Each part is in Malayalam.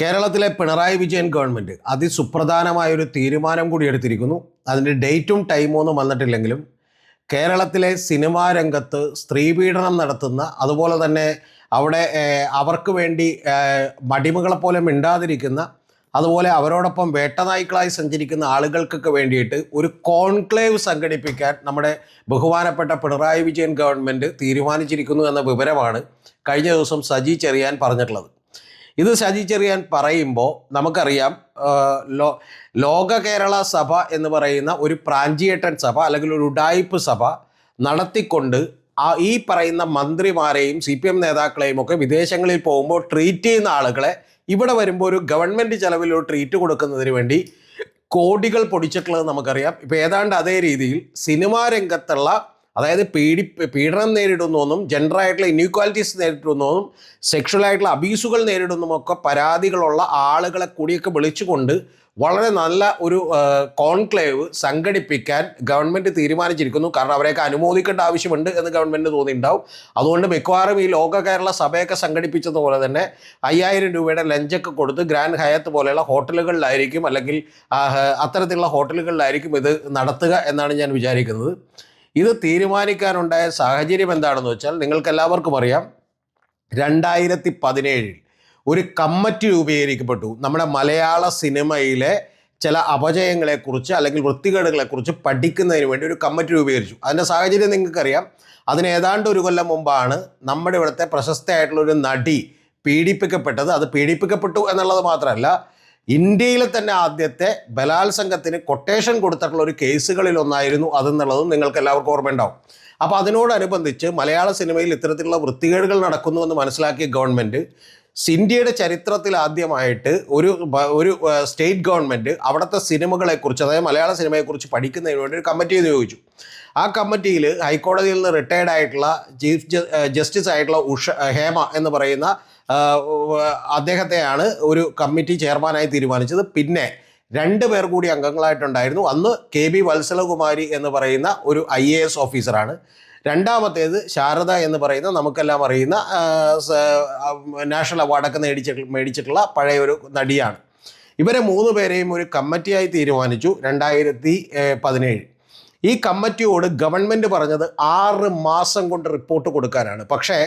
കേരളത്തിലെ പിണറായി വിജയൻ ഗവൺമെൻറ് അതിസുപ്രധാനമായൊരു തീരുമാനം കൂടി എടുത്തിരിക്കുന്നു. അതിൻ്റെ ഡേറ്റും ടൈമും ഒന്നും വന്നിട്ടില്ലെങ്കിലും കേരളത്തിലെ സിനിമാ രംഗത്ത് സ്ത്രീപീഡനം നടത്തുന്ന, അതുപോലെ തന്നെ അവിടെ അവർക്ക് വേണ്ടി മടിമകളെപ്പോലെ മിണ്ടാതിരിക്കുന്ന, അതുപോലെ അവരോടൊപ്പം വേട്ടനായ്ക്കളായി സഞ്ചരിക്കുന്ന ആളുകൾക്കൊക്കെ വേണ്ടിയിട്ട് ഒരു കോൺക്ലേവ് സംഘടിപ്പിക്കാൻ നമ്മുടെ ബഹുമാനപ്പെട്ട പിണറായി വിജയൻ ഗവൺമെൻറ് തീരുമാനിച്ചിരിക്കുന്നു എന്ന വിവരമാണ് കഴിഞ്ഞ ദിവസം സജി ചെറിയാൻ പറഞ്ഞിട്ടുള്ളത്. ഇത് സജി ചെറിയാൻ പറയുമ്പോൾ നമുക്കറിയാം, ലോക കേരള സഭ എന്ന് പറയുന്ന ഒരു പ്രാഞ്ചിയേട്ടൻ സഭ അല്ലെങ്കിൽ ഒരു ഉഡായിപ്പ് സഭ നടത്തിക്കൊണ്ട് ഈ പറയുന്ന മന്ത്രിമാരെയും CPM നേതാക്കളെയും ഒക്കെ വിദേശങ്ങളിൽ പോകുമ്പോൾ ട്രീറ്റ് ചെയ്യുന്ന ആളുകളെ ഇവിടെ വരുമ്പോൾ ഒരു ഗവൺമെൻറ് ചെലവിൽ ഒരു ട്രീറ്റ് കൊടുക്കുന്നതിന് വേണ്ടി കോടികൾ പൊടിച്ചിട്ടുള്ളത് നമുക്കറിയാം. ഇപ്പോൾ ഏതാണ്ട് അതേ രീതിയിൽ സിനിമാ രംഗത്തുള്ള, അതായത് പീഡനം നേരിടുന്നതെന്നും ജെൻഡറായിട്ടുള്ള ഇൻഇക്വാലിറ്റീസ് നേരിടുന്നതെന്നും സെക്ഷുവലായിട്ടുള്ള അബ്യൂസുകൾ നേരിടുന്നതുമൊക്കെ പരാതികളുള്ള ആളുകളെ കൂടിയൊക്കെ വിളിച്ചുകൊണ്ട് വളരെ നല്ല ഒരു കോൺക്ലേവ് സംഘടിപ്പിക്കാൻ ഗവൺമെൻറ് തീരുമാനിച്ചിരിക്കുന്നു. കാരണം അവരെയൊക്കെ അനുമോദിക്കേണ്ട ആവശ്യമുണ്ട് എന്ന് ഗവൺമെൻറ് തോന്നിയിട്ടുണ്ടാവും. അതുകൊണ്ട് മിക്കവാറും ഈ ലോക കേരള സഭയൊക്കെ സംഘടിപ്പിച്ചതുപോലെ തന്നെ 5000 രൂപയുടെ ലഞ്ചൊക്കെ കൊടുത്ത് ഗ്രാൻഡ് ഹയത്ത് പോലെയുള്ള ഹോട്ടലുകളിലായിരിക്കും, അല്ലെങ്കിൽ അത്തരത്തിലുള്ള ഹോട്ടലുകളിലായിരിക്കും ഇത് നടത്തുക എന്നാണ് ഞാൻ വിചാരിക്കുന്നത്. ഇത് തീരുമാനിക്കാനുണ്ടായ സാഹചര്യം എന്താണെന്ന് വെച്ചാൽ നിങ്ങൾക്കെല്ലാവർക്കും അറിയാം, 2017 ഒരു കമ്മിറ്റി രൂപീകരിക്കപ്പെട്ടു. നമ്മുടെ മലയാള സിനിമയിലെ ചില അപജയങ്ങളെക്കുറിച്ച് അല്ലെങ്കിൽ വൃത്തികേടുകളെക്കുറിച്ച് പഠിക്കുന്നതിന് വേണ്ടി ഒരു കമ്മിറ്റി രൂപീകരിച്ചു. അതിൻ്റെ സാഹചര്യം നിങ്ങൾക്കറിയാം. അതിന് ഏതാണ്ട് ഒരു കൊല്ലം മുമ്പാണ് നമ്മുടെ ഇവിടുത്തെ പ്രശസ്തയായിട്ടുള്ളൊരു നടി പീഡിപ്പിക്കപ്പെട്ടത്. അത് പീഡിപ്പിക്കപ്പെട്ടു എന്നുള്ളത് മാത്രമല്ല, ഇന്ത്യയിലെ തന്നെ ആദ്യത്തെ ബലാത്സംഗത്തിന് കൊട്ടേഷൻ കൊടുത്തിട്ടുള്ള ഒരു കേസുകളിലൊന്നായിരുന്നു അതെന്നുള്ളതും നിങ്ങൾക്ക് എല്ലാവർക്കും ഓർമ്മയുണ്ടാവും. അപ്പോൾ അതിനോടനുബന്ധിച്ച് മലയാള സിനിമയിൽ ഇത്തരത്തിലുള്ള വൃത്തികേടുകൾ നടക്കുന്നുവെന്ന് മനസ്സിലാക്കിയ ഗവൺമെൻറ് ഇന്ത്യയുടെ ചരിത്രത്തിൽ ആദ്യമായിട്ട് ഒരു സ്റ്റേറ്റ് ഗവൺമെൻറ് അവിടുത്തെ സിനിമകളെക്കുറിച്ച്, അതായത് മലയാള സിനിമയെക്കുറിച്ച് പഠിക്കുന്നതിന് വേണ്ടി ഒരു കമ്മിറ്റി നിയോഗിച്ചു. ആ കമ്മിറ്റിയിൽ ഹൈക്കോടതിയിൽ നിന്ന് റിട്ടയർഡ് ആയിട്ടുള്ള ചീഫ് ജസ്റ്റിസ് ആയിട്ടുള്ള ഹേമ എന്ന് പറയുന്ന അദ്ദേഹത്തെയാണ് ഒരു കമ്മിറ്റി ചെയർമാനായി തീരുമാനിച്ചത്. പിന്നെ 2 പേർ കൂടി അംഗങ്ങളായിട്ടുണ്ടായിരുന്നു. അന്ന് KB വത്സലകുമാരി എന്ന് പറയുന്ന ഒരു IAS ഓഫീസറാണ്. രണ്ടാമത്തേത് ശാരദ എന്ന് പറയുന്ന നമുക്കെല്ലാം അറിയുന്ന നാഷണൽ അവാർഡൊക്കെ മേടിച്ചിട്ടുള്ള പഴയ ഒരു നടിയാണ്. ഇവരെ 3 പേരെയും ഒരു കമ്മിറ്റിയായി തീരുമാനിച്ചു 2017. ഈ കമ്മിറ്റിയോട് ഗവൺമെൻറ് പറഞ്ഞത് 6 മാസം കൊണ്ട് റിപ്പോർട്ട് കൊടുക്കാനാണ്. പക്ഷേ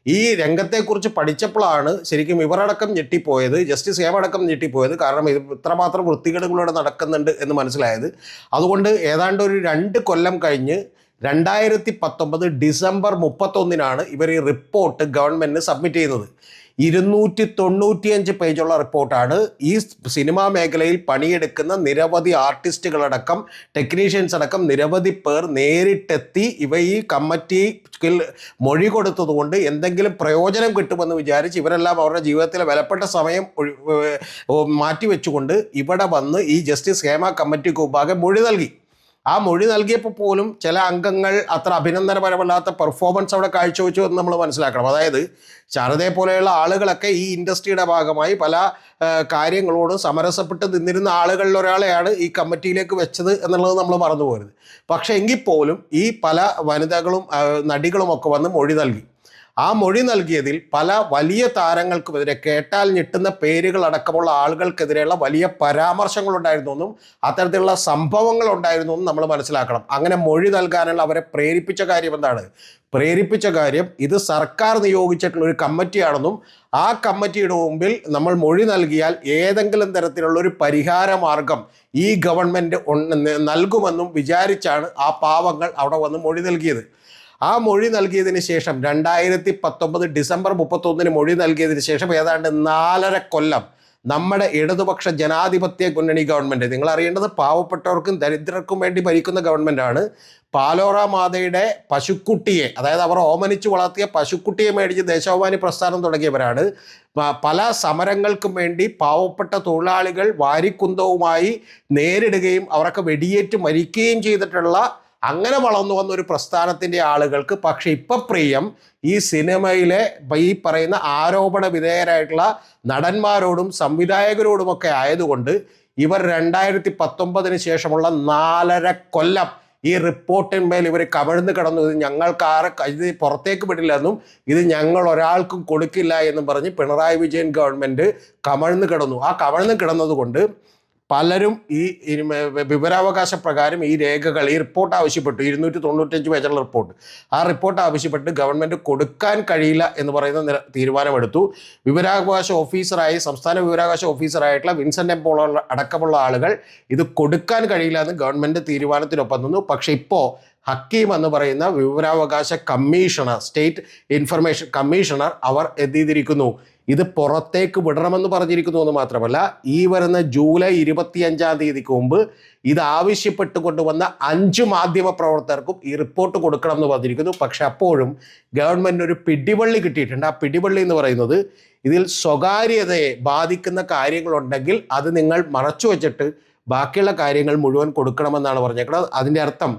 ഈ രംഗത്തെക്കുറിച്ച് പഠിച്ചപ്പോഴാണ് ശരിക്കും ഇവരടക്കം ഞെട്ടിപ്പോയത്, ജസ്റ്റിസ് ഹേമ അടക്കം ഞെട്ടിപ്പോയത്. കാരണം ഇത് ഇത്രമാത്രം വൃത്തികേടുകളോടെ നടക്കുന്നുണ്ട് എന്ന് മനസ്സിലായത്. അതുകൊണ്ട് ഏതാണ്ട് ഒരു 2 കൊല്ലം കഴിഞ്ഞ് 2019 ഡിസംബർ 31 ഇവർ ഈ റിപ്പോർട്ട് ഗവൺമെൻറ്റിന് സബ്മിറ്റ് ചെയ്യുന്നത്. 295 പേജുള്ള റിപ്പോർട്ടാണ്. ഈ സിനിമാ മേഖലയിൽ പണിയെടുക്കുന്ന നിരവധി ആർട്ടിസ്റ്റുകളടക്കം ടെക്നീഷ്യൻസ് അടക്കം നിരവധി പേർ നേരിട്ടെത്തി ഈ കമ്മിറ്റിയിൽ മൊഴി കൊടുത്തതുകൊണ്ട് എന്തെങ്കിലും പ്രയോജനം കിട്ടുമെന്ന് വിചാരിച്ച് ഇവരെല്ലാം അവരുടെ ജീവിതത്തിലെ വിലപ്പെട്ട സമയം മാറ്റിവെച്ചുകൊണ്ട് ഇവിടെ വന്ന് ഈ ജസ്റ്റിസ് ഹേമ കമ്മിറ്റിക്ക് മുമ്പാകെ മൊഴി നൽകി. ആ മൊഴി നൽകിയപ്പോൾ പോലും ചില അംഗങ്ങൾ അത്ര അഭിനന്ദനപരമല്ലാത്ത പെർഫോമൻസ് അവിടെ കാഴ്ചവെച്ചു എന്ന് നമ്മൾ മനസ്സിലാക്കണം. അതായത് ശാരദയെ പോലെയുള്ള ആളുകളൊക്കെ ഈ ഇൻഡസ്ട്രിയുടെ ഭാഗമായി പല കാര്യങ്ങളോട് സമരസപ്പെട്ട് നിന്നിരുന്ന ആളുകളിൽ ഒരാളെയാണ് ഈ കമ്മിറ്റിയിലേക്ക് വെച്ചത് എന്നുള്ളത് നമ്മൾ മറന്നു പോരുത്. പക്ഷേ എങ്കിൽ പോലും ഈ പല വനിതകളും നടികളുമൊക്കെ വന്ന് മൊഴി നൽകി. ആ മൊഴി നൽകിയതിൽ പല വലിയ താരങ്ങൾക്കുമെതിരെ, കേട്ടാൽ ഞെട്ടുന്ന പേരുകൾ അടക്കമുള്ള ആളുകൾക്കെതിരെയുള്ള വലിയ പരാമർശങ്ങളുണ്ടായിരുന്നെന്നും അത്തരത്തിലുള്ള സംഭവങ്ങൾ ഉണ്ടായിരുന്നെന്നും നമ്മൾ മനസ്സിലാക്കണം. അങ്ങനെ മൊഴി നൽകാനുള്ള അവരെ പ്രേരിപ്പിച്ച കാര്യം എന്താണ്? പ്രേരിപ്പിച്ച കാര്യം ഇത് സർക്കാർ നിയോഗിച്ചിട്ടുള്ള ഒരു കമ്മിറ്റിയാണെന്നും ആ കമ്മിറ്റിയുടെ മുമ്പിൽ നമ്മൾ മൊഴി നൽകിയാൽ ഏതെങ്കിലും തരത്തിലുള്ളൊരു പരിഹാര മാർഗം ഈ ഗവൺമെൻറ് നൽകുമെന്നും വിചാരിച്ചാണ് ആ പാവങ്ങൾ അവിടെ വന്ന് മൊഴി നൽകിയത്. ആ മൊഴി നൽകിയതിന് ശേഷം 2019 ഡിസംബർ 31 മൊഴി നൽകിയതിന് ശേഷം ഏതാണ്ട് 4.5 കൊല്ലം നമ്മുടെ ഇടതുപക്ഷ ജനാധിപത്യ മുന്നണി ഗവൺമെൻറ്, നിങ്ങൾ അറിയേണ്ടത് പാവപ്പെട്ടവർക്കും ദരിദ്രർക്കും വേണ്ടി ഭരിക്കുന്ന ഗവൺമെൻറ്റാണ്. പാലോറ മാതയുടെ പശുക്കുട്ടിയെ, അതായത് അവർ ഓമനിച്ച് വളർത്തിയ പശുക്കുട്ടിയെ മേടിച്ച് ദേശാഭിമാനി പ്രസ്ഥാനം തുടങ്ങിയവരാണ്. പല സമരങ്ങൾക്കും വേണ്ടി പാവപ്പെട്ട തൊഴിലാളികൾ വാരിക്കുന്തവുമായി നേരിടുകയും അവരൊക്കെ വെടിയേറ്റ് മരിക്കുകയും ചെയ്തിട്ടുള്ള, അങ്ങനെ വളർന്നു വന്ന ഒരു പ്രസ്ഥാനത്തിൻ്റെ ആളുകൾക്ക് പക്ഷേ ഇപ്പം പ്രിയം ഈ സിനിമയിലെ ഈ പറയുന്ന ആരോപണ വിധേയരായിട്ടുള്ള നടന്മാരോടും സംവിധായകരോടുമൊക്കെ ആയതുകൊണ്ട് ഇവർ 2019 ശേഷമുള്ള 4.5 കൊല്ലം ഈ റിപ്പോർട്ടിന്മേൽ ഇവർ കമിഴ്ന്ന് കിടന്നു. ഇത് ഞങ്ങൾക്ക് ഇത് പുറത്തേക്ക് വിടില്ലെന്നും ഇത് ഞങ്ങൾ ഒരാൾക്കും കൊടുക്കില്ല എന്നും പറഞ്ഞ് പിണറായി വിജയൻ ഗവൺമെൻറ് കമിഴ്ന്ന് കിടന്നു. ആ കമിഴ്ന്ന് കിടന്നത് കൊണ്ട് പലരും ഈ വിവരാവകാശ പ്രകാരം ഈ രേഖകൾ, ഈ റിപ്പോർട്ട് ആവശ്യപ്പെട്ടു. 295 പേജുള്ള റിപ്പോർട്ട്. ആ റിപ്പോർട്ട് ആവശ്യപ്പെട്ട് ഗവൺമെൻറ് കൊടുക്കാൻ കഴിയില്ല എന്ന് പറയുന്ന തീരുമാനമെടുത്തു. വിവരാവകാശ ഓഫീസറായി, സംസ്ഥാന വിവരാവകാശ ഓഫീസറായിട്ടുള്ള വിൻസെൻ്റ് എം പോൾ അടക്കമുള്ള ആളുകൾ ഇത് കൊടുക്കാൻ കഴിയില്ല എന്ന് ഗവൺമെൻറ് തീരുമാനത്തിനൊപ്പം നിന്നു. പക്ഷേ ഇപ്പോൾ ഹക്കീം എന്ന് പറയുന്ന വിവരാവകാശ കമ്മീഷണർ, സ്റ്റേറ്റ് ഇൻഫർമേഷൻ കമ്മീഷണർ, അവർ എന്ത് ചെയ്തിരിക്കുന്നു, ഇത് പുറത്തേക്ക് വിടണമെന്ന് പറഞ്ഞിരിക്കുന്നു എന്ന് മാത്രമല്ല, ഈ വരുന്ന ജൂലൈ 25-ാം തീയതിക്ക് മുമ്പ് ഇത് ആവശ്യപ്പെട്ട് കൊണ്ടുവന്ന 5 മാധ്യമ പ്രവർത്തകർക്കും ഈ റിപ്പോർട്ട് കൊടുക്കണം എന്ന് പറഞ്ഞിരിക്കുന്നു. പക്ഷെ അപ്പോഴും ഗവൺമെൻറ്റിന് ഒരു പിടിവള്ളി കിട്ടിയിട്ടുണ്ട്. ആ പിടിവള്ളി എന്ന് പറയുന്നത്, ഇതിൽ സ്വകാര്യതയെ ബാധിക്കുന്ന കാര്യങ്ങളുണ്ടെങ്കിൽ അത് നിങ്ങൾ മറച്ചു വച്ചിട്ട് ബാക്കിയുള്ള കാര്യങ്ങൾ മുഴുവൻ കൊടുക്കണമെന്നാണ് പറഞ്ഞേക്കുന്നത്. അതിൻ്റെ അർത്ഥം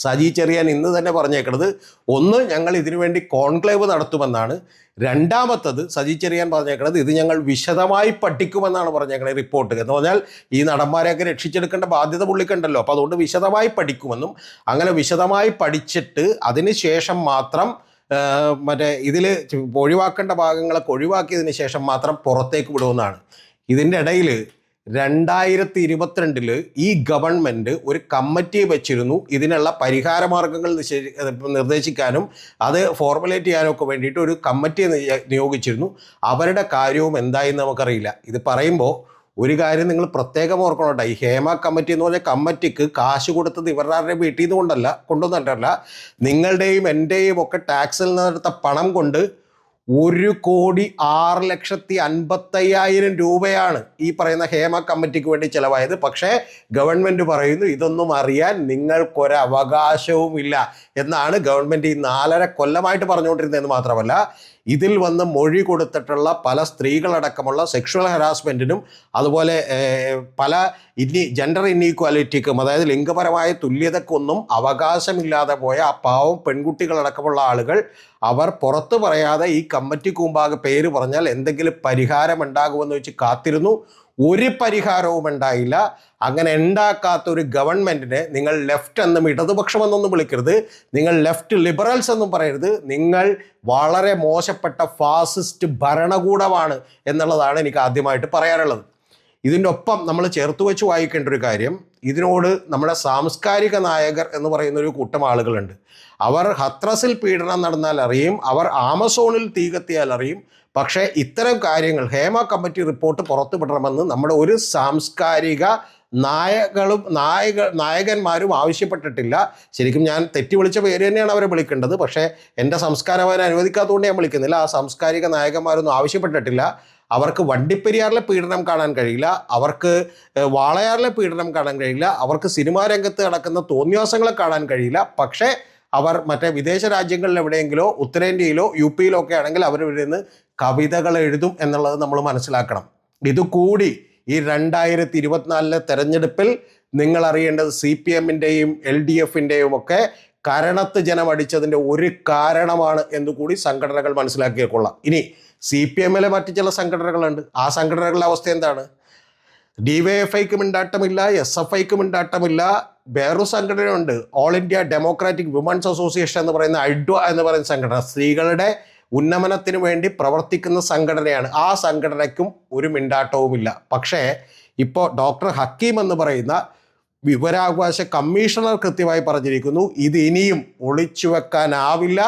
സജി ചെറിയാൻ ഇന്ന് തന്നെ പറഞ്ഞേക്കുന്നത്, ഒന്ന്, ഞങ്ങൾ ഇതിനു വേണ്ടി കോൺക്ലേവ് നടത്തുമെന്നാണ്. രണ്ടാമത്തത്, സജി ചെറിയാൻ പറഞ്ഞേക്കുന്നത്, ഇത് ഞങ്ങൾ വിശദമായി പഠിക്കുമെന്നാണ് പറഞ്ഞേക്കുന്നത് റിപ്പോർട്ട്. എന്ന് പറഞ്ഞാൽ ഈ നടന്മാരെയൊക്കെ രക്ഷിച്ചെടുക്കേണ്ട ബാധ്യത പുള്ളിക്കുണ്ടല്ലോ, അപ്പോൾ അതുകൊണ്ട് വിശദമായി പഠിക്കുമെന്നും, അങ്ങനെ വിശദമായി പഠിച്ചിട്ട് അതിന് ശേഷം മാത്രം ഇതിൽ ഒഴിവാക്കേണ്ട ഭാഗങ്ങളൊക്കെ ഒഴിവാക്കിയതിന് ശേഷം മാത്രം പുറത്തേക്ക് വിടുമെന്നാണ്. ഇതിൻ്റെ ഇടയിൽ 2022 ഈ ഗവൺമെൻറ് ഒരു കമ്മിറ്റിയെ വെച്ചിരുന്നു ഇതിനുള്ള പരിഹാര മാർഗങ്ങൾ നിർദ്ദേശിക്കാനും അത് ഫോർമുലേറ്റ് ചെയ്യാനും ഒക്കെ വേണ്ടിയിട്ട് ഒരു കമ്മിറ്റിയെ നിയോഗിച്ചിരുന്നു. അവരുടെ കാര്യവും എന്തായെന്ന് നമുക്കറിയില്ല. ഇത് പറയുമ്പോൾ ഒരു കാര്യം നിങ്ങൾ പ്രത്യേകം ഓർക്കണം. ഈ ഹേമ കമ്മിറ്റി എന്ന് പറഞ്ഞാൽ കമ്മിറ്റിക്ക് കാശ് കൊടുത്തത് ഇവരുടെ വീട്ടിൽ നിന്ന് കൊണ്ടുവന്നിട്ടല്ല, നിങ്ങളുടെയും എൻ്റെയും ഒക്കെ ടാക്സിൽ നിന്നെടുത്ത പണം കൊണ്ട് 1,06,50,000 രൂപയാണ് ഈ പറയുന്ന ഹേമ കമ്മിറ്റിക്ക് വേണ്ടി ചിലവായത്. പക്ഷേ ഗവൺമെൻറ് പറയുന്നു ഇതൊന്നും അറിയാൻ നിങ്ങൾക്കൊരവകാശവുമില്ല എന്നാണ് ഗവൺമെൻറ് ഈ 4.5 കൊല്ലമായിട്ട് പറഞ്ഞുകൊണ്ടിരുന്നതെന്ന് മാത്രമല്ല, ഇതിൽ വന്ന് മൊഴി കൊടുത്തിട്ടുള്ള പല സ്ത്രീകളടക്കമുള്ള സെക്ഷുവൽ ഹരാസ്മെൻറ്റിനും അതുപോലെ പല ജെൻഡർ ഇന്നീക്വാലിറ്റിക്കും, അതായത് ലിംഗപരമായ തുല്യതക്കൊന്നും അവകാശമില്ലാതെ പോയ ആ പാവം പെൺകുട്ടികളടക്കമുള്ള ആളുകൾ അവർ പുറത്തു പറയാതെ ഈ കമ്മിറ്റിക്ക് മുമ്പാകെ പേര് പറഞ്ഞാൽ എന്തെങ്കിലും പരിഹാരം ഉണ്ടാകുമെന്ന് വെച്ച് കാത്തിരുന്നു. ഒരു പരിഹാരവും ഉണ്ടായില്ല. അങ്ങനെ ഉണ്ടാക്കാത്ത ഒരു ഗവൺമെൻറ്റിനെ നിങ്ങൾ ലെഫ്റ്റ് എന്നും ഇടതുപക്ഷമെന്നൊന്നും വിളിക്കരുത്, നിങ്ങൾ ലെഫ്റ്റ് ലിബറൽസ് എന്നും പറയരുത്, നിങ്ങൾ വളരെ മോശപ്പെട്ട ഫാസിസ്റ്റ് ഭരണകൂടമാണ് എന്നുള്ളതാണ് എനിക്ക് ആദ്യമായിട്ട് പറയാനുള്ളത്. ഇതിൻ്റെ ഒപ്പം നമ്മൾ ചേർത്ത് വെച്ച് വായിക്കേണ്ട ഒരു കാര്യം, ഇതിനോട് നമ്മുടെ സാംസ്കാരിക നായകർ എന്ന് പറയുന്ന ഒരു കൂട്ടം ആളുകളുണ്ട്. അവർ ഹത്രസിൽ പീഡനം നടന്നാൽ അറിയും, അവർ ആമസോണിൽ തീ കത്തിയാൽ അറിയും. പക്ഷേ ഇത്തരം കാര്യങ്ങൾ ഹേമ കമ്മിറ്റി റിപ്പോർട്ട് പുറത്തു വിടണമെന്ന് നമ്മുടെ ഒരു സാംസ്കാരിക നായകന്മാരും ആവശ്യപ്പെട്ടിട്ടില്ല. ശരിക്കും ഞാൻ തെറ്റി വിളിച്ച പേര് തന്നെയാണ് അവരെ വിളിക്കേണ്ടത്. പക്ഷേ എൻ്റെ സംസ്കാരം അവരെ അനുവദിക്കാത്തതുകൊണ്ട് ഞാൻ വിളിക്കുന്നില്ല. ആ സാംസ്കാരിക നായകന്മാരൊന്നും ആവശ്യപ്പെട്ടിട്ടില്ല. അവർക്ക് വണ്ടിപ്പെരിയാറിലെ പീഡനം കാണാൻ കഴിയില്ല, അവർക്ക് വാളയാറിലെ പീഡനം കാണാൻ കഴിയില്ല, അവർക്ക് സിനിമാ രംഗത്ത് നടക്കുന്ന തോന്നിവാസങ്ങളെ കാണാൻ കഴിയില്ല. പക്ഷേ അവർ മറ്റേ വിദേശ രാജ്യങ്ങളിൽ എവിടെയെങ്കിലോ ഉത്തരേന്ത്യയിലോ UP-യിലോ ഒക്കെ ആണെങ്കിൽ അവരിവിടെ നിന്ന് കവിതകൾ എഴുതും എന്നുള്ളത് നമ്മൾ മനസ്സിലാക്കണം. ഇതുകൂടി ഈ 2024 തെരഞ്ഞെടുപ്പിൽ നിങ്ങൾ അറിയേണ്ടത് CPM-ൻ്റെയും LDF-ൻ്റെയും ഒക്കെ കരണത്ത് ജനം അടിച്ചതിൻ്റെ ഒരു കാരണമാണ് എന്നുകൂടി സംഘടനകൾ മനസ്സിലാക്കിയേക്കൊള്ളാം. ഇനി CPM-ലെ മറ്റു ചില സംഘടനകളുണ്ട്. ആ സംഘടനകളുടെ അവസ്ഥ എന്താണ്? DYFIക്ക് മിണ്ടാട്ടമില്ല, SFIക്ക് മിണ്ടാട്ടമില്ല. വേറൊരു സംഘടനയുണ്ട്, all India democratic women's association എന്ന് പറയുന്ന IDWA എന്ന് പറയുന്ന സംഘടന, സ്ത്രീകളുടെ ഉന്നമനത്തിന് വേണ്ടി പ്രവർത്തിക്കുന്ന സംഘടനയാണ്. ആ സംഘടനയ്ക്കും ഒരു മിണ്ടാട്ടവുമില്ല. പക്ഷേ ഇപ്പോൾ ഡോക്ടർ ഹക്കീം എന്ന് പറയുന്ന വിവരാവകാശ കമ്മീഷണർ കൃത്യമായി പറഞ്ഞിരിക്കുന്നു, ഇത് ഇനിയും ഒളിച്ചു വെക്കാനാവില്ല,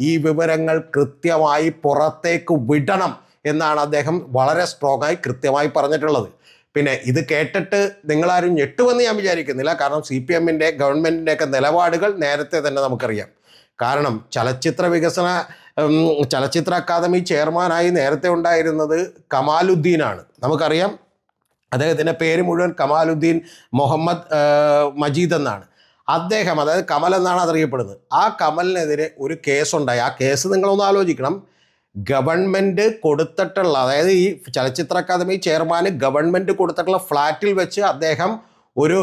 ഈ വിവരങ്ങൾ കൃത്യമായി പുറത്തേക്ക് വിടണം എന്നാണ് അദ്ദേഹം വളരെ സ്ട്രോങ്ങായി കൃത്യമായി പറഞ്ഞിട്ടുള്ളത്. പിന്നെ ഇത് കേട്ടിട്ട് നിങ്ങളാരും ഞെട്ടുമെന്ന് ഞാൻ വിചാരിക്കുന്നില്ല. കാരണം CPM-ൻ്റെ ഗവൺമെൻറ്റിൻ്റെയൊക്കെ നിലപാടുകൾ നേരത്തെ തന്നെ നമുക്കറിയാം. കാരണം ചലച്ചിത്ര അക്കാദമി ചെയർമാനായി നേരത്തെ ഉണ്ടായിരുന്നത് കമാലുദ്ദീനാണ്. നമുക്കറിയാം അദ്ദേഹത്തിൻ്റെ പേര് മുഴുവൻ കമാലുദ്ദീൻ മുഹമ്മദ് മജീദ് എന്നാണ്. അദ്ദേഹം, അതായത് കമൽ എന്നാണ് അതറിയപ്പെടുന്നത്, ആ കമലിനെതിരെ ഒരു കേസുണ്ടായി. ആ കേസ് നിങ്ങളൊന്ന് ആലോചിക്കണം. ഗവൺമെൻറ് കൊടുത്തിട്ടുള്ള, അതായത് ഈ ചലച്ചിത്ര അക്കാദമി ചെയർമാന് ഗവൺമെൻറ് കൊടുത്തിട്ടുള്ള ഫ്ലാറ്റിൽ വെച്ച് അദ്ദേഹം ഒരു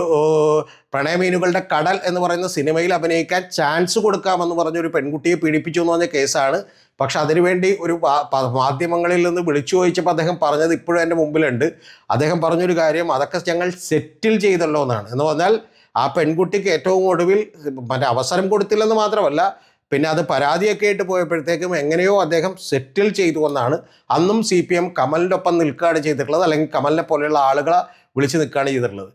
പ്രണയമീനുകളുടെ കടൽ എന്ന് പറയുന്ന സിനിമയിൽ അഭിനയിക്കാൻ ചാൻസ് കൊടുക്കാമെന്ന് പറഞ്ഞൊരു പെൺകുട്ടിയെ പീഡിപ്പിച്ചു എന്ന് പറഞ്ഞ കേസാണ്. പക്ഷെ അതിനുവേണ്ടി ഒരു മാധ്യമങ്ങളിൽ നിന്ന് വിളിച്ചു ചോദിച്ചപ്പോൾ അദ്ദേഹം പറഞ്ഞത് ഇപ്പോഴും എൻ്റെ മുമ്പിലുണ്ട്. അദ്ദേഹം പറഞ്ഞൊരു കാര്യം, അതൊക്കെ ഞങ്ങൾ സെറ്റിൽ ചെയ്തല്ലോ എന്നാണ്. എന്ന് പറഞ്ഞാൽ ആ പെൺകുട്ടിക്ക് ഏറ്റവും ഒടുവിൽ മറ്റേ അവസരം കൊടുത്തില്ലെന്ന് മാത്രമല്ല, പിന്നെ അത് പരാതിയൊക്കെ ആയിട്ട് പോയപ്പോഴത്തേക്കും എങ്ങനെയോ അദ്ദേഹം സെറ്റിൽ ചെയ്തു എന്നാണ്. അന്നും CPM കമലിൻ്റെ ഒപ്പം നിൽക്കുകയാണ് ചെയ്തിട്ടുള്ളത്, അല്ലെങ്കിൽ കമലിനെ പോലെയുള്ള ആളുകളെ വിളിച്ച് നിൽക്കുകയാണ് ചെയ്തിട്ടുള്ളത്.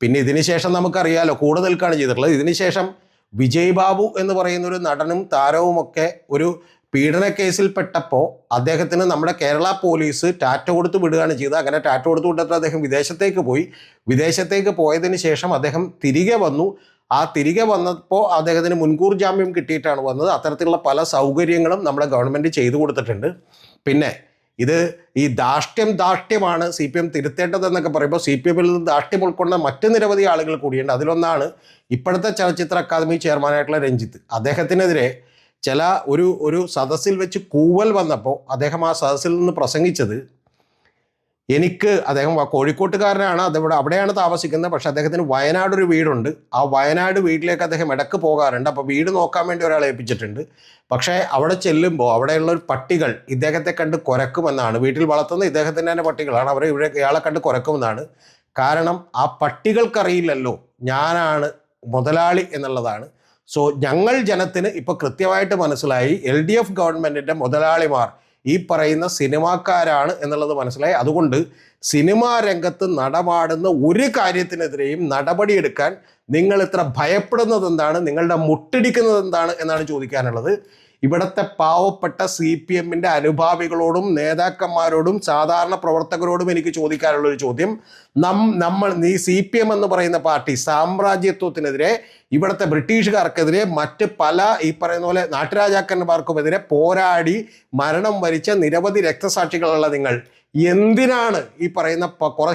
പിന്നെ ഇതിന് ശേഷം നമുക്കറിയാലോ കൂടെ നിൽക്കുകയാണ് ചെയ്തിട്ടുള്ളത്. ഇതിനുശേഷം വിജയ് ബാബു എന്ന് പറയുന്ന ഒരു നടനും താരവുമൊക്കെ ഒരു പീഡന കേസിൽപ്പെട്ടപ്പോൾ അദ്ദേഹത്തിന് നമ്മുടെ കേരള പോലീസ് ടാറ്റ കൊടുത്ത് വിടുകയാണ് ചെയ്തത്. അങ്ങനെ ടാറ്റ കൊടുത്ത് വിട്ടിട്ട് അദ്ദേഹം വിദേശത്തേക്ക് പോയി. വിദേശത്തേക്ക് പോയതിന് ശേഷം അദ്ദേഹം തിരികെ വന്നു. ആ തിരികെ വന്നപ്പോൾ അദ്ദേഹത്തിന് മുൻകൂർ ജാമ്യം കിട്ടിയിട്ടാണ് വന്നത്. അത്തരത്തിലുള്ള പല സൗകര്യങ്ങളും നമ്മുടെ ഗവൺമെൻറ് ചെയ്തു കൊടുത്തിട്ടുണ്ട്. പിന്നെ ഇത് ഈ ധാർഷ്ട്യമാണ് CPM തിരുത്തേണ്ടതെന്നൊക്കെ പറയുമ്പോൾ CPMൽ നിന്ന് ധാർഷ്ട്യം ഉൾക്കൊണ്ട മറ്റ് നിരവധി ആളുകൾ കൂടിയുണ്ട്. അതിലൊന്നാണ് ഇപ്പോഴത്തെ ചലച്ചിത്ര അക്കാദമി ചെയർമാനായിട്ടുള്ള രഞ്ജിത്ത്. അദ്ദേഹത്തിനെതിരെ ചില ഒരു സദസ്സിൽ വെച്ച് കൂവൽ വന്നപ്പോൾ അദ്ദേഹം ആ സദസ്സിൽ നിന്ന് പ്രസംഗിച്ചത്, അദ്ദേഹം കോഴിക്കോട്ടുകാരനാണ്, അവിടെയാണ് താമസിക്കുന്നത്. പക്ഷെ അദ്ദേഹത്തിന് വയനാട് ഒരു വീടുണ്ട്. ആ വയനാട് വീട്ടിലേക്ക് അദ്ദേഹം ഇടയ്ക്ക് പോകാറുണ്ട്. അപ്പോൾ വീട് നോക്കാൻ വേണ്ടി ഒരാളെ ഏൽപ്പിച്ചിട്ടുണ്ട്. പക്ഷേ അവിടെ ചെല്ലുമ്പോൾ അവിടെയുള്ള ഒരു പട്ടികൾ ഇദ്ദേഹത്തെ കണ്ട് കുരക്കുമെന്നാണ്. വീട്ടിൽ വളർത്തുന്ന ഇദ്ദേഹത്തിൻ്റെ തന്നെ പട്ടികളാണ്. ഇയാളെ കണ്ട് കുരക്കുമെന്നാണ്. കാരണം ആ പട്ടികൾക്കറിയില്ലല്ലോ ഞാനാണ് മുതലാളി എന്നുള്ളതാണ്. സോ ഞങ്ങൾ ജനത്തിന് ഇപ്പോൾ കൃത്യമായിട്ട് മനസ്സിലായി LDF ഗവൺമെൻറ്റിൻ്റെ മുതലാളിമാർ ഈ പറയുന്ന സിനിമാക്കാരാണ് എന്നുള്ളത് മനസ്സിലായി. അതുകൊണ്ട് സിനിമാ രംഗത്ത് നടമാടുന്ന ഒരു കാര്യത്തിനെതിരെയും നടപടിയെടുക്കാൻ നിങ്ങൾ ഇത്ര ഭയപ്പെടുന്നത് എന്താണ്, നിങ്ങളുടെ മുട്ടിടിക്കുന്നത് എന്താണ് എന്നാണ് ചോദിക്കാനുള്ളത്. ഇവിടുത്തെ പാവപ്പെട്ട CPMൻ്റെ അനുഭാവികളോടും നേതാക്കന്മാരോടും സാധാരണ പ്രവർത്തകരോടും എനിക്ക് ചോദിക്കാനുള്ളൊരു ചോദ്യം, ഈ CPM എന്ന് പറയുന്ന പാർട്ടി സാമ്രാജ്യത്വത്തിനെതിരെ, ഇവിടുത്തെ ബ്രിട്ടീഷുകാർക്കെതിരെ, മറ്റ് പല ഈ പറയുന്ന പോലെ നാട്ടുരാജാക്കന്മാർക്കുമെതിരെ പോരാടി മരണം വരിച്ച നിരവധി രക്തസാക്ഷികളുള്ള നിങ്ങൾ എന്തിനാണ് ഈ പറയുന്ന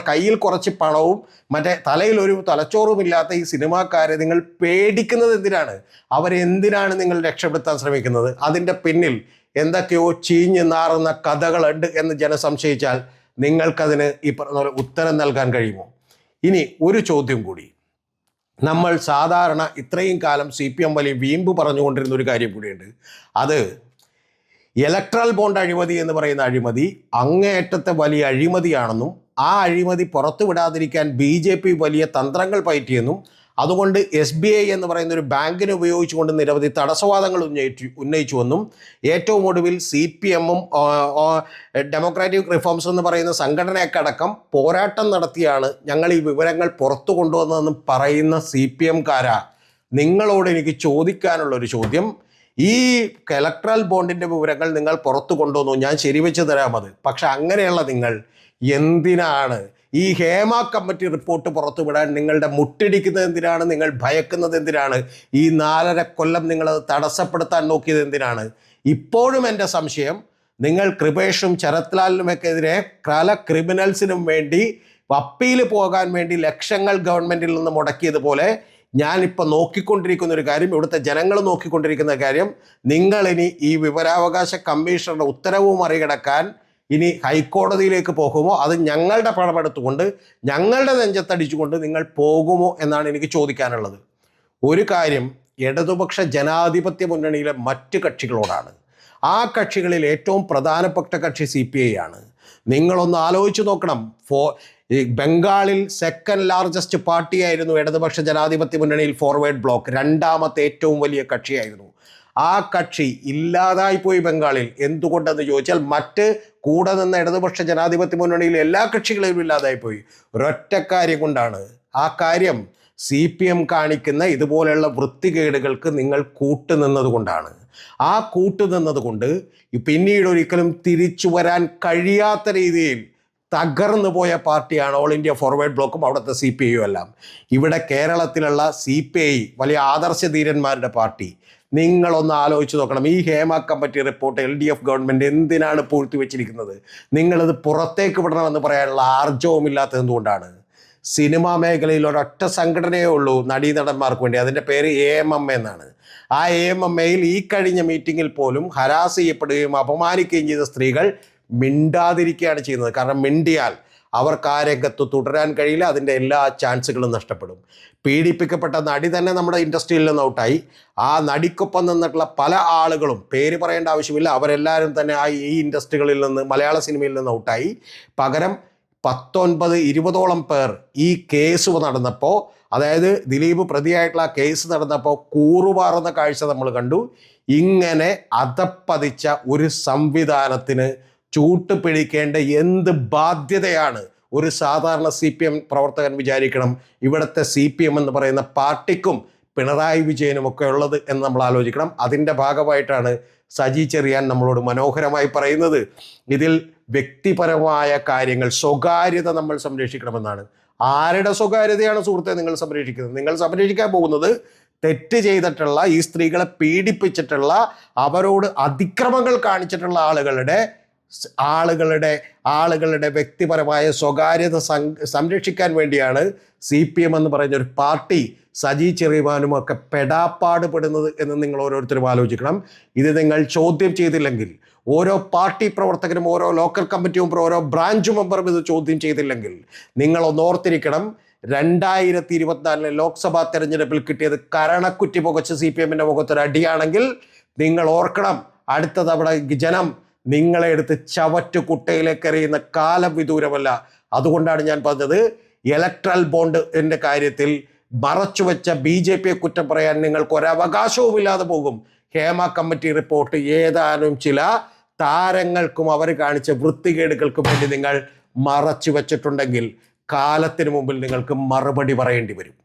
കയ്യിൽ കുറച്ച് പണവും മറ്റേ തലയിൽ ഒരു തലച്ചോറുമില്ലാത്ത ഈ സിനിമാക്കാരെ നിങ്ങൾ പേടിക്കുന്നത് എന്തിനാണ്? അവരെന്തിനാണ് നിങ്ങൾ രക്ഷപ്പെടുത്താൻ ശ്രമിക്കുന്നത്? അതിൻ്റെ പിന്നിൽ എന്തൊക്കെയോ ചീഞ്ഞ് നാറുന്ന കഥകളുണ്ട് എന്ന് ജനം സംശയിച്ചാൽ നിങ്ങൾക്കതിന് ഈ പറഞ്ഞ പോലെ ഉത്തരം നൽകാൻ കഴിയുമോ? ഇനി ഒരു ചോദ്യം കൂടി. നമ്മൾ സാധാരണ ഇത്രയും കാലം CPM വലിയ വീമ്പ് പറഞ്ഞുകൊണ്ടിരുന്ന ഒരു കാര്യം കൂടിയുണ്ട്. അത് ഇലക്ട്രൽ ബോണ്ട് അഴിമതി എന്ന് പറയുന്ന അഴിമതി അങ്ങേയറ്റത്തെ വലിയ അഴിമതിയാണെന്നും ആ അഴിമതി പുറത്തു വിടാതിരിക്കാൻ BJP വലിയ തന്ത്രങ്ങൾ പയറ്റിയെന്നും അതുകൊണ്ട് SBI എന്ന് പറയുന്ന ഒരു ബാങ്കിനെ ഉപയോഗിച്ചുകൊണ്ട് നിരവധി തടസ്സവാദങ്ങൾ ഉന്നയിച്ചുവെന്നും ഏറ്റവും ഒടുവിൽ CPMഉം ഡെമോക്രാറ്റിക് റിഫോംസ് എന്ന് പറയുന്ന സംഘടനയൊക്കെ പോരാട്ടം നടത്തിയാണ് ഞങ്ങൾ ഈ വിവരങ്ങൾ പുറത്തു കൊണ്ടുവന്നതെന്നും പറയുന്ന CPMക്കാരാ, നിങ്ങളോട് എനിക്ക് ചോദിക്കാനുള്ളൊരു ചോദ്യം, ഈ ഇലക്ട്രൽ ബോണ്ടിൻ്റെ വിവരങ്ങൾ നിങ്ങൾ പുറത്തു കൊണ്ടുവന്നു, ഞാൻ ശരിവെച്ച് തരാം അത്. പക്ഷെ അങ്ങനെയുള്ള നിങ്ങൾ എന്തിനാണ് ഈ ഹേമ കമ്മിറ്റി റിപ്പോർട്ട് പുറത്തുവിടാൻ നിങ്ങളുടെ മുട്ടിടിക്കുന്നത് എന്തിനാണ്? നിങ്ങൾ ഭയക്കുന്നത് എന്തിനാണ്? ഈ 4.5 കൊല്ലം നിങ്ങളത് തടസ്സപ്പെടുത്താൻ നോക്കിയത് എന്തിനാണ്? ഇപ്പോഴും എൻ്റെ സംശയം, നിങ്ങൾ കൃപേഷും ശരത്ലാലിനുമൊക്കെതിരെ പല ക്രിമിനൽസിനും വേണ്ടി അപ്പീൽ പോകാൻ വേണ്ടി ലക്ഷങ്ങൾ ഗവൺമെൻറ്റിൽ നിന്ന് മുടക്കിയതുപോലെ ഞാനിപ്പോൾ നോക്കിക്കൊണ്ടിരിക്കുന്ന ഒരു കാര്യം, ഇവിടുത്തെ ജനങ്ങൾ നോക്കിക്കൊണ്ടിരിക്കുന്ന കാര്യം, നിങ്ങളിനി ഈ വിവരാവകാശ കമ്മീഷണറുടെ ഉത്തരവ് മറികടക്കാൻ ഇനി ഹൈക്കോടതിയിലേക്ക് പോകുമോ, അത് ഞങ്ങളുടെ പണമെടുത്തുകൊണ്ട് ഞങ്ങളുടെ നെഞ്ചത്തടിച്ചുകൊണ്ട് നിങ്ങൾ പോകുമോ എന്നാണ് എനിക്ക് ചോദിക്കാനുള്ളത്. ഒരു കാര്യം ഇടതുപക്ഷ ജനാധിപത്യ മുന്നണിയിലെ മറ്റ് കക്ഷികളോടാണ്. ആ കക്ഷികളിൽ ഏറ്റവും പ്രധാനപ്പെട്ട കക്ഷി CPI ആണ്. നിങ്ങളൊന്ന് ആലോചിച്ച് നോക്കണം. ബംഗാളിൽ സെക്കൻഡ് ലാർജസ്റ്റ് പാർട്ടിയായിരുന്നു ഇടതുപക്ഷ ജനാധിപത്യ മുന്നണിയിൽ ഫോർവേഡ് ബ്ലോക്ക്, രണ്ടാമത്തെ ഏറ്റവും വലിയ കക്ഷിയായിരുന്നു. ആ കക്ഷി ഇല്ലാതായിപ്പോയി ബംഗാളിൽ. എന്തുകൊണ്ടെന്ന് ചോദിച്ചാൽ മറ്റ് കൂടെ നിന്ന ഇടതുപക്ഷ ജനാധിപത്യ മുന്നണിയിൽ എല്ലാ കക്ഷികളെയും ഇല്ലാതായിപ്പോയി. ഒരൊറ്റ കാര്യം കൊണ്ടാണ്. ആ കാര്യം CPM കാണിക്കുന്ന ഇതുപോലെയുള്ള വൃത്തികേടുകൾക്ക് നിങ്ങൾ കൂട്ടുനിന്നത് കൊണ്ടാണ്. ആ കൂട്ടുനിന്നത് കൊണ്ട് പിന്നീട് ഒരിക്കലും തിരിച്ചു വരാൻ കഴിയാത്ത രീതിയിൽ തകർന്നു പോയ പാർട്ടിയാണ് ഓൾ ഇന്ത്യ ഫോർവേഡ് ബ്ലോക്കും അവിടുത്തെ CPIയും എല്ലാം. ഇവിടെ കേരളത്തിലുള്ള CPI വലിയ ആദർശധീരന്മാരുടെ പാർട്ടി. നിങ്ങളൊന്ന് ആലോചിച്ച് നോക്കണം. ഈ Hema committee report LDF government എന്തിനാണ് പൂഴ്ത്തിവെച്ചിരിക്കുന്നത്? നിങ്ങളത് പുറത്തേക്ക് വിടണമെന്ന് പറയാനുള്ള ആർജവുമില്ലാത്തത് എന്തുകൊണ്ടാണ്? സിനിമാ മേഖലയിൽ ഒരൊറ്റ സംഘടനയേ ഉള്ളൂ നടീനടന്മാർക്ക് വേണ്ടി, അതിൻ്റെ പേര് AMM എന്നാണ്. ആ AMMയിൽ ഈ കഴിഞ്ഞ മീറ്റിങ്ങിൽ പോലും ഹരാസ് ചെയ്യപ്പെടുകയും അപമാനിക്കുകയും ചെയ്ത സ്ത്രീകൾ മിണ്ടാതിരിക്കുകയാണ് ചെയ്യുന്നത്. കാരണം മിണ്ടിയാൽ അവർക്ക് ആ രംഗത്ത് തുടരാൻ കഴിയില്ല, അതിൻ്റെ എല്ലാ ചാൻസുകളും നഷ്ടപ്പെടും. പീഡിപ്പിക്കപ്പെട്ട നടി തന്നെ നമ്മുടെ ഇൻഡസ്ട്രിയിൽ നിന്ന് ഔട്ടായി. ആ നടിക്കൊപ്പം നിന്നിട്ടുള്ള പല ആളുകളും, പേര് പറയേണ്ട ആവശ്യമില്ല, അവരെല്ലാവരും തന്നെ ഈ ഇൻഡസ്ട്രികളിൽ നിന്ന്, മലയാള സിനിമയിൽ നിന്ന് ഔട്ടായി. പകരം 19-20ഓളം പേർ ഈ കേസ് നടന്നപ്പോൾ, അതായത് ദിലീപ് പ്രതിയായിട്ടുള്ള ആ കേസ് നടന്നപ്പോൾ കൂറുപാറുന്ന കാഴ്ച നമ്മൾ കണ്ടു. ഇങ്ങനെ അധപ്പതിച്ച ഒരു സംവിധാനത്തിന് ചൂട്ട് പിടിക്കേണ്ട എന്ത് ബാധ്യതയാണ് ഒരു സാധാരണ CPM പ്രവർത്തകൻ വിചാരിക്കണം ഇവിടുത്തെ CPM എന്ന് പറയുന്ന പാർട്ടിക്കും പിണറായി വിജയനും ഒക്കെ ഉള്ളത് എന്ന് നമ്മൾ ആലോചിക്കണം. അതിൻ്റെ ഭാഗമായിട്ടാണ് സജി ചെറിയാൻ നമ്മളോട് മനോഹരമായി പറയുന്നത്, ഇതിൽ വ്യക്തിപരമായ കാര്യങ്ങൾ, സ്വകാര്യത നമ്മൾ സംരക്ഷിക്കണമെന്നാണ്. ആരുടെ സ്വകാര്യതയാണ് സുഹൃത്തെ നിങ്ങൾ സംരക്ഷിക്കുന്നത്? നിങ്ങൾ സംരക്ഷിക്കാൻ പോകുന്നത് തെറ്റ് ചെയ്തിട്ടുള്ള, ഈ സ്ത്രീകളെ പീഡിപ്പിച്ചിട്ടുള്ള, അവരോട് അതിക്രമങ്ങൾ കാണിച്ചിട്ടുള്ള ആളുകളുടെ വ്യക്തിപരമായ സ്വകാര്യത സംരക്ഷിക്കാൻ വേണ്ടിയാണ് CPM എന്ന് പറയുന്ന ഒരു പാർട്ടി സജി ചെറിയാനും ഒക്കെ പെടാപ്പാട് പെടുന്നത് എന്ന് നിങ്ങൾ ഓരോരുത്തരും ആലോചിക്കണം. ഇത് നിങ്ങൾ ചോദ്യം ചെയ്തില്ലെങ്കിൽ, ഓരോ പാർട്ടി പ്രവർത്തകരും, ഓരോ ലോക്കൽ കമ്മിറ്റി മെമ്പറും, ഓരോ ബ്രാഞ്ച് മെമ്പറും ഇത് ചോദ്യം ചെയ്തില്ലെങ്കിൽ നിങ്ങളൊന്ന് ഓർത്തിരിക്കണം, 2024 ലോക്സഭാ തെരഞ്ഞെടുപ്പിൽ കിട്ടിയത് കരണക്കുറ്റി പുകച്ച് CPMന്റെ മുഖത്തൊരു അടിയാണെങ്കിൽ നിങ്ങൾ ഓർക്കണം, അടുത്ത തവണ ജനം നിങ്ങളെ എടുത്ത് ചവറ്റു കുട്ടയിലേക്ക് എറിയുന്ന കാലം വിദൂരമല്ല. അതുകൊണ്ടാണ് ഞാൻ പറഞ്ഞത്, ഇലക്ട്രൽ ബോണ്ടിന്റെ കാര്യത്തിൽ മറച്ചുവെച്ച BJPയെ കുറ്റം പറയാൻ നിങ്ങൾക്ക് ഒരവകാശവുമില്ലാതെ പോകും. ഹേമ കമ്മിറ്റി റിപ്പോർട്ട് ഏതാനും ചില താരങ്ങൾക്കും അവർ കാണിച്ച വൃത്തികേടുകൾക്കും വേണ്ടി നിങ്ങൾ മറച്ചു വെച്ചിട്ടുണ്ടെങ്കിൽ കാലത്തിന് മുമ്പിൽ നിങ്ങൾക്ക് മറുപടി പറയേണ്ടി വരും.